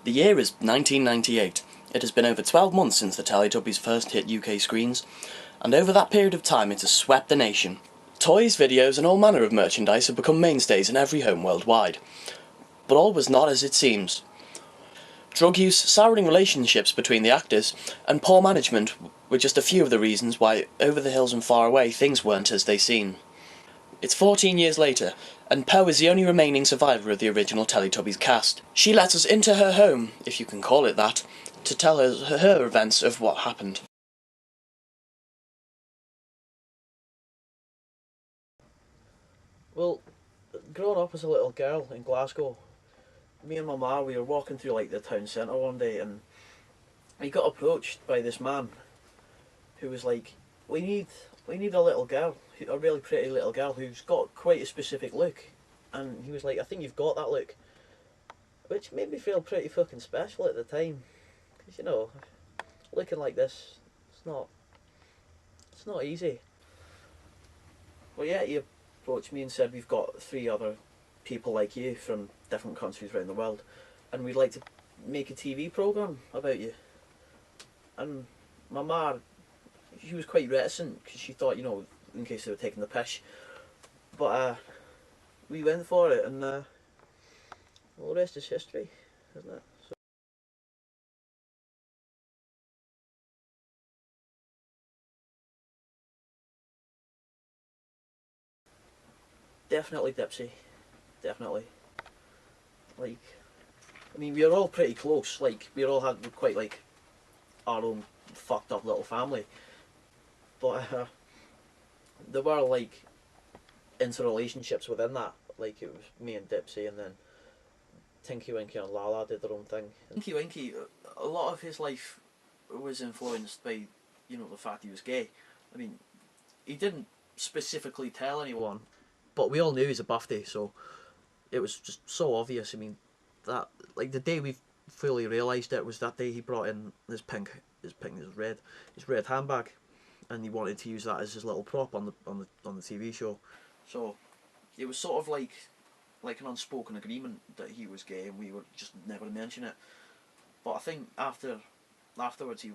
The year is 1998. It has been over 12 months since the Teletubbies first hit UK screens, and over that period of time it has swept the nation. Toys, videos and all manner of merchandise have become mainstays in every home worldwide. But all was not as it seems. Drug use, souring relationships between the actors, and poor management were just a few of the reasons why, over the hills and far away, things weren't as they seem. It's 14 years later, and Poe is the only remaining survivor of the original Teletubbies cast. She lets us into her home, if you can call it that, to tell us her events of what happened. Well, growing up as a little girl in Glasgow, me and my ma, we were walking through like the town centre one day, and we got approached by this man who was like, we need a little girl, a really pretty little girl who's got quite a specific look. And he was like, I think you've got that look. Which made me feel pretty fucking special at the time. Because, you know, looking like this, it's not easy. Well, yeah, he approached me and said, we've got 3 other people like you from different countries around the world, and we'd like to make a TV programme about you. And my ma, she was quite reticent because she thought, you know, in case they were taking the piss. But we went for it, and well, the rest is history, isn't it? So definitely Dipsy, definitely. Like, I mean, we were all pretty close. Like, we all had quite like our own fucked up little family, but there were like interrelationships within that. Like, it was me and Dipsy, and then Tinky Winky and Lala did their own thing. Tinky Winky, a lot of his life was influenced by, you know, the fact he was gay. I mean, he didn't specifically tell anyone, but we all knew he was a birthday, so it was just so obvious. I mean, that, like, the day we fully realised it was that day he brought in his red handbag, and he wanted to use that as his little prop on the TV show. So it was sort of like an unspoken agreement that he was gay, and we were just never to mention it. But I think afterwards he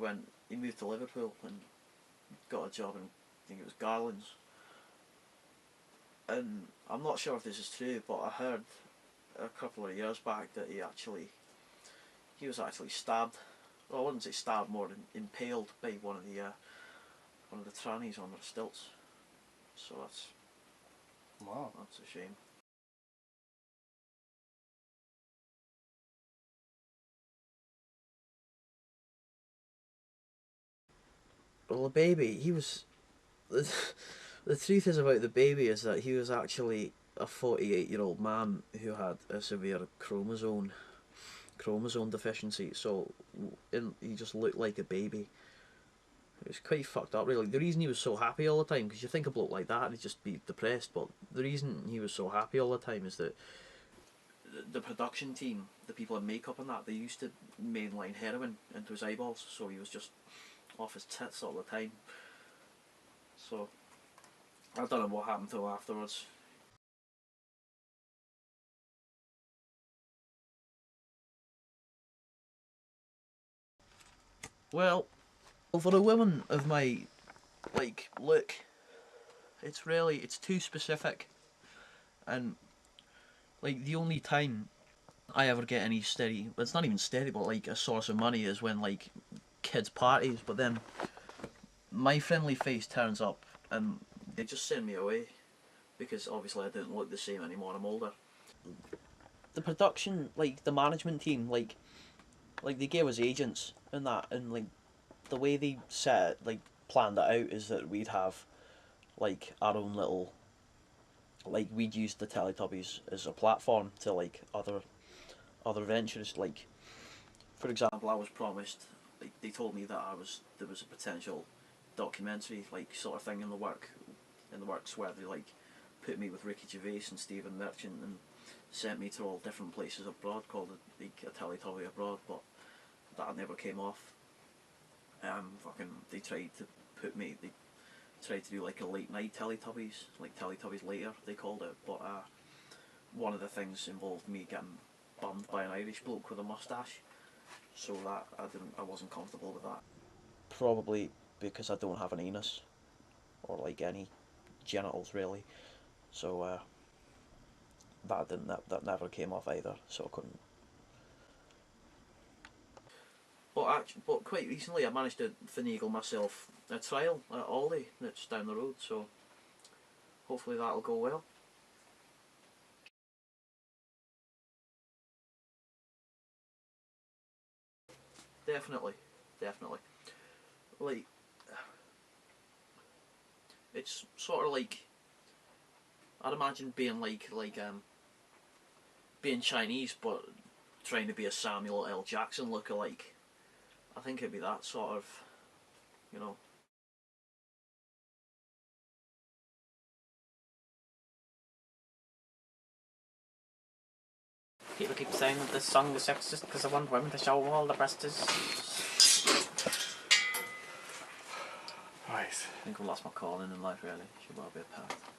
moved to Liverpool and got a job in, I think it was Garland's. And I'm not sure if this is true, but I heard a couple of years back that he was actually stabbed. Well, I wouldn't say stabbed, more than impaled by one of the trannies on their stilts. So that's a shame. Well, the baby, he was. The truth is about the baby is that he was actually a 48-year-old man who had a severe chromosome deficiency. So he just looked like a baby. It was quite fucked up, really. The reason he was so happy all the time, because you think a bloke like that, he'd just be depressed. But the reason he was so happy all the time is that the production team, the people in makeup and that, they used to mainline heroin into his eyeballs, so he was just off his tits all the time. So I don't know what happened to him afterwards. Well, for a woman of my look, it's too specific, and like the only time I ever get any steady, it's not even steady, but like a source of money is when like kids parties. But then my friendly face turns up and they just send me away because obviously I don't look the same anymore. I'm older. The production, like the management team, like they gave us agents and that, and like the way they planned it out is that we'd have like our own little, like we'd use the Teletubbies as a platform to like other ventures. Like, for example, I was promised, like they told me that there was a potential documentary like sort of thing in the works where they like put me with Ricky Gervais and Stephen Merchant and sent me to all different places abroad called like a Teletubby Abroad, but that never came off. They tried to they tried to do like a late night Teletubbies, like Teletubbies Later they called it, but one of the things involved me getting bummed by an Irish bloke with a moustache, so that I wasn't comfortable with that. Probably because I don't have an anus, or like any genitals really, so that never came off either, so I couldn't. But quite recently I managed to finagle myself a trial at Aldi that's down the road, so hopefully that'll go well. Definitely, definitely. Like, it's sort of like, I'd imagine being being Chinese but trying to be a Samuel L. Jackson lookalike. I think it'd be that sort of, you know. People keep saying that this song is sexist because I want women to show all the breasts. Right. I think I've lost my calling in life really. Should well be a path.